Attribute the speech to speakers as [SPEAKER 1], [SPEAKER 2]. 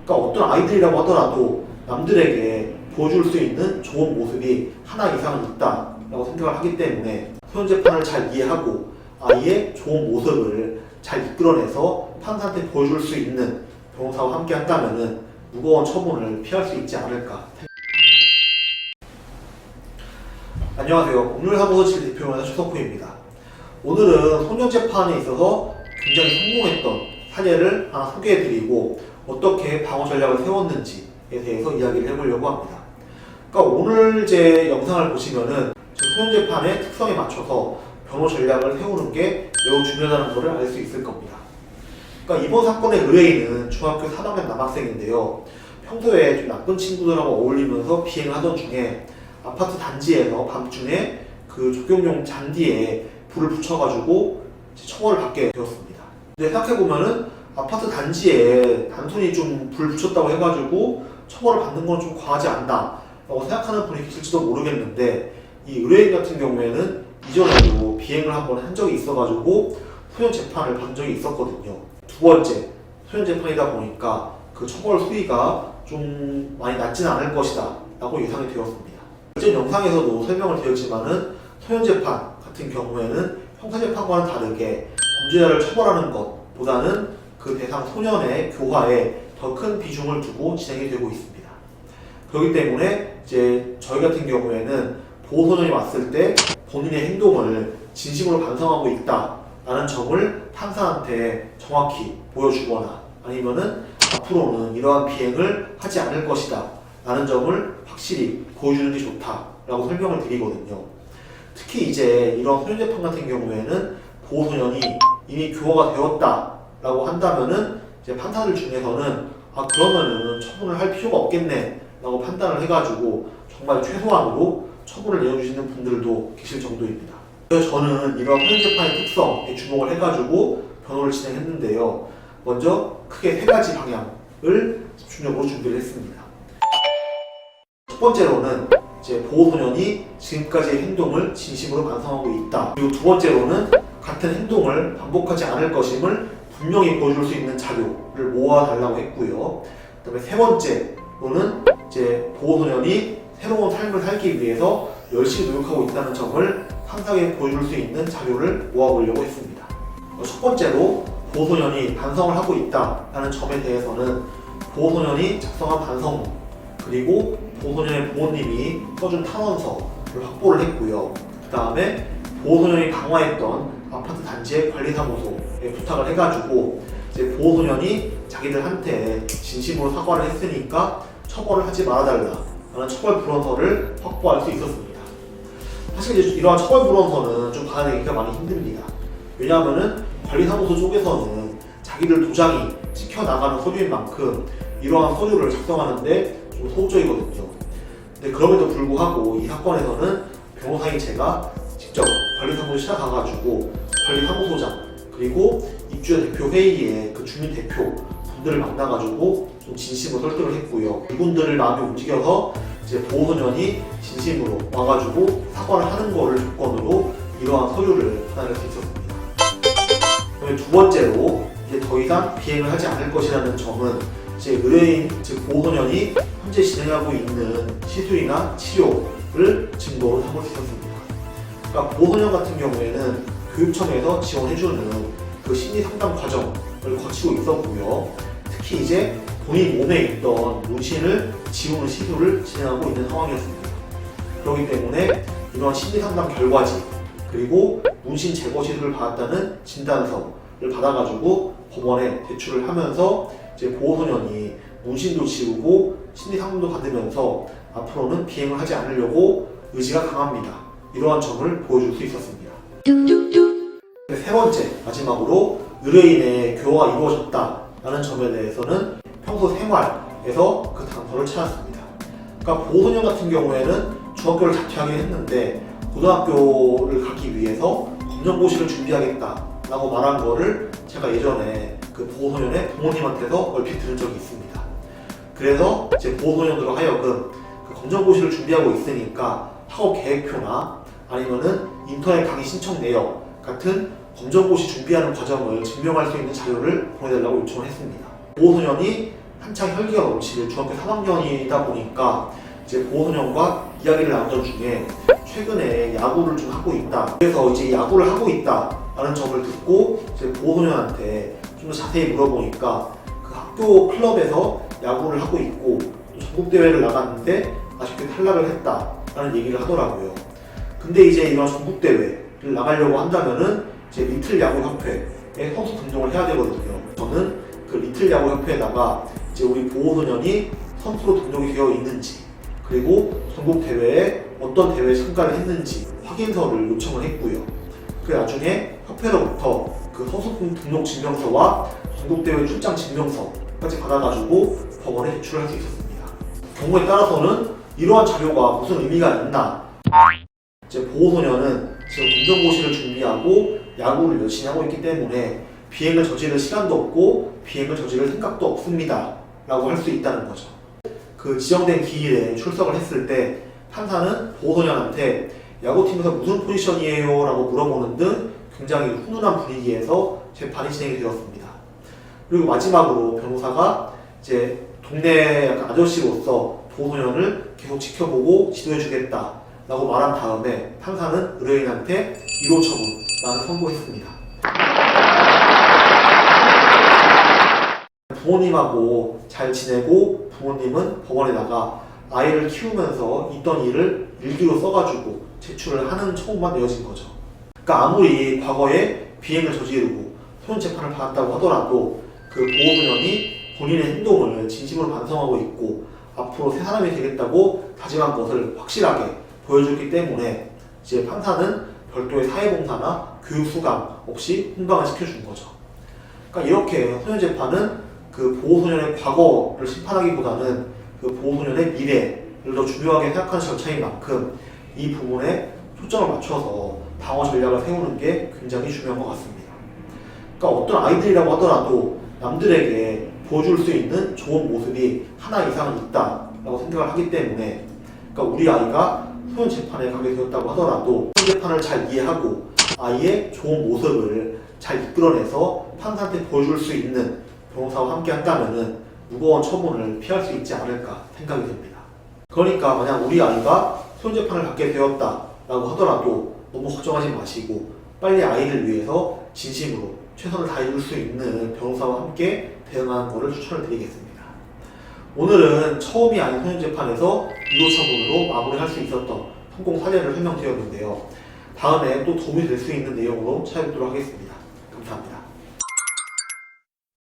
[SPEAKER 1] 그러니까 어떤 아이들이라고 하더라도 남들에게 보여줄 수 있는 좋은 모습이 하나 이상은 있다라고 생각을 하기 때문에 소년 재판을 잘 이해하고 아이의 좋은 모습을 잘 이끌어내서 판사한테 보여줄 수 있는 변호사와 함께 한다면은 무거운 처분을 피할 수 있지 않을까. 안녕하세요. 법률사무소 대표변호사 최석호입니다. 오늘은 소년 재판에 있어서 굉장히 성공했던 사례를 하나 소개해드리고 어떻게 방어 전략을 세웠는지에 대해서 이야기를 해보려고 합니다. 그러니까 오늘 제 영상을 보시면은 소년 재판의 특성에 맞춰서 변호 전략을 세우는 게 매우 중요하다는 것을 알 수 있을 겁니다. 그러니까 이번 사건의 의뢰인은 중학교 3학년 남학생인데요. 평소에 좀 나쁜 친구들하고 어울리면서 비행을 하던 중에 아파트 단지에서 밤중에 그 조경용 잔디에 불을 붙여가지고 처벌을 받게 되었습니다. 근데 생각해보면은 아파트 단지에 단순히 좀 불 붙였다고 해가지고 처벌을 받는 건 좀 과하지 않나 라고 생각하는 분이 계실지도 모르겠는데, 이 의뢰인 같은 경우에는 이전에도 비행을 한번 한 적이 있어가지고 소년 재판을 받은 적이 있었거든요. 두 번째 소년 재판이다 보니까 그 처벌 수위가 좀 많이 낮지는 않을 것이다 라고 예상이 되었습니다. 이전 영상에서도 설명을 드렸지만은 소년 재판 같은 경우에는 형사재판과는 다르게 범죄자를 처벌하는 것보다는 그 대상 소년의 교화에 더 큰 비중을 두고 진행이 되고 있습니다. 그렇기 때문에 이제 저희 같은 경우에는 보호소년이 왔을 때 본인의 행동을 진심으로 반성하고 있다라는 점을 판사한테 정확히 보여주거나 아니면은 앞으로는 이러한 비행을 하지 않을 것이다 라는 점을 확실히 보여주는 게 좋다라고 설명을 드리거든요. 특히 이제 이런 소년 재판 같은 경우에는 보호소년이 이미 교화가 되었다라고 한다면은 이제 판사들 중에서는 그러면은 처분을 할 필요가 없겠네 라고 판단을 해가지고 정말 최소한으로 처분을 내려주시는 분들도 계실 정도입니다. 그래서 저는 이런 소년 재판의 특성에 주목을 해가지고 변호를 진행했는데요. 먼저 크게 세 가지 방향을 집중적으로 준비를 했습니다. 첫 번째로는 이제 보호소년이 지금까지의 행동을 진심으로 반성하고 있다. 그리고 두 번째로는 같은 행동을 반복하지 않을 것임을 분명히 보여줄 수 있는 자료를 모아달라고 했고요. 그 다음에 세 번째로는 이제 보호소년이 새로운 삶을 살기 위해서 열심히 노력하고 있다는 점을 판사에게 보여줄 수 있는 자료를 모아보려고 했습니다. 첫 번째로 보호소년이 반성을 하고 있다는 점에 대해서는 보호소년이 작성한 반성문, 그리고 보호소년의 부모님이 써준 탄원서를 확보를 했고요. 그 다음에 보호소년이 방화했던 아파트 단지의 관리사무소에 부탁을 해가지고 이제 보호소년이 자기들한테 진심으로 사과를 했으니까 처벌을 하지 말아달라라는 처벌 불원서를 확보할 수 있었습니다. 사실 이제 이러한 처벌 불원서는 좀 받아내기가 많이 힘듭니다. 왜냐하면은 관리사무소 쪽에서는 자기들 도장이 찍혀나가는 서류인 만큼 이러한 서류를 작성하는데 좀 소극적이거든요. 근데 그럼에도 불구하고 이 사건에서는 변호사인 제가 직접 관리사무소에 찾아가가지고 관리사무소장 그리고 입주자 대표 회의에 그 주민 대표 분들을 만나가지고 좀 진심으로 설득을 했고요. 이분들을 마음이 움직여서 이제 보호소년이 진심으로 와가지고 사과를 하는 거를 조건으로 이러한 서류를 받아낼 수 있었습니다. 그다음에 두 번째로 이제 더 이상 비행을 하지 않을 것이라는 점은 이제 의뢰인 즉 보호소년이 현재 진행하고 있는 시술이나 치료를 증거로 삼을 수 있었습니다. 그러니까 보호소년 같은 경우에는 교육청에서 지원해주는 그 심리 상담 과정을 거치고 있었고요. 특히 이제 본인 몸에 있던 문신을 지우는 시술을 진행하고 있는 상황이었습니다. 그렇기 때문에 이런 심리 상담 결과지 그리고 문신 제거 시술을 받았다는 진단서를 받아가지고 법원에 제출을 하면서 이제 보호소년이 문신도 지우고 심리 상담도 받으면서 앞으로는 비행을 하지 않으려고 의지가 강합니다. 이러한 점을 보여줄 수 있었습니다. 세 번째, 마지막으로 의뢰인의 교화가 이루어졌다라는 점에 대해서는 평소 생활에서 그 단서를 찾았습니다. 그러니까 보호소년 같은 경우에는 중학교를 자퇴하긴 했는데 고등학교를 가기 위해서 검정고시를 준비하겠다라고 말한 거를 제가 예전에 그 보호소년의 부모님한테서 얼핏 들은 적이 있습니다. 그래서 이제 보호소년으로 하여금 그 검정고시를 준비하고 있으니까 학업 계획표나 아니면은 인터넷 강의 신청 내역 같은 검정고시 준비하는 과정을 증명할 수 있는 자료를 보내달라고 요청을 했습니다. 보호소년이 한창 혈기가 넘치는 중학교 3학년이다 보니까 이제 보호소년과 이야기를 나누던 중에 최근에 야구를 좀 하고 있다. 그래서 이제 야구를 하고 있다라는 점을 듣고 이제 보호소년한테 좀 더 자세히 물어보니까 그 학교 클럽에서 야구를 하고 있고 또 전국대회를 나갔는데 아쉽게 탈락을 했다라는 얘기를 하더라고요. 근데 이제 이런 전국대회를 나가려고 한다면은 이제 리틀 야구협회에 선수 등록을 해야 되거든요. 저는 그 리틀 야구협회에다가 이제 우리 보호소년이 선수로 등록이 되어 있는지 그리고 전국대회에 어떤 대회에 참가를 했는지 확인서를 요청을 했고요. 그 나중에 협회로부터 그 선수 등록 증명서와 전국대회 출장 증명서까지 받아가지고 법원에 제출할 수 있었습니다. 경우에 따라서는 이러한 자료가 무슨 의미가 있나? 이제 보호소년은 지금 검정고시를 준비하고 야구를 열심히 하고 있기 때문에 비행을 저지를 시간도 없고 비행을 저지를 생각도 없습니다 라고 할 수 있다는 거죠. 그 지정된 기일에 출석을 했을 때 판사는 보호소년한테 야구팀에서 무슨 포지션이에요? 라고 물어보는 등 굉장히 훈훈한 분위기에서 재판이 진행이 되었습니다. 그리고 마지막으로 변호사가 이제 동네 약간 아저씨로서 보호소년을 계속 지켜보고 지도해주겠다 라고 말한 다음에 판사는 의뢰인한테 1호 처분만을 선고했습니다. 부모님하고 잘 지내고 부모님은 법원에다가 아이를 키우면서 있던 일을 일기로 써가지고 제출을 하는 처분만 내어진 거죠. 그러니까 아무리 과거에 비행을 저지르고 소년 재판을 받았다고 하더라도 그 보호소년이 본인의 행동을 진심으로 반성하고 있고 앞으로 새 사람이 되겠다고 다짐한 것을 확실하게 보여줬기 때문에 이제 판사는 별도의 사회봉사나 교육수강 없이 훈방을 시켜준 거죠. 그러니까 이렇게 소년재판은 그 보호소년의 과거를 심판하기보다는 그 보호소년의 미래를 더 중요하게 생각하는 절차인 만큼 이 부분에 초점을 맞춰서 방어 전략을 세우는 게 굉장히 중요한 것 같습니다. 그러니까 어떤 아이들이라고 하더라도 남들에게 보여줄 수 있는 좋은 모습이 하나 이상 있다라고 생각을 하기 때문에 그러니까 우리 아이가 소년 재판에 가게 되었다고 하더라도 소년 재판을 잘 이해하고 아이의 좋은 모습을 잘 이끌어내서 판사한테 보여줄 수 있는 변호사와 함께 한다면은 무거운 처분을 피할 수 있지 않을까 생각이 듭니다. 그러니까 만약 우리 아이가 소년 재판을 받게 되었다라고 하더라도 너무 걱정하지 마시고 빨리 아이를 위해서 진심으로 최선을 다해줄 수 있는 변호사와 함께 대응하는 것을 추천을 드리겠습니다. 오늘은 처음이 아닌 소년재판에서 1호 처분으로 마무리할 수 있었던 성공 사례를 설명드렸는데요. 다음에 또 도움이 될 수 있는 내용으로 찾아뵙도록 하겠습니다.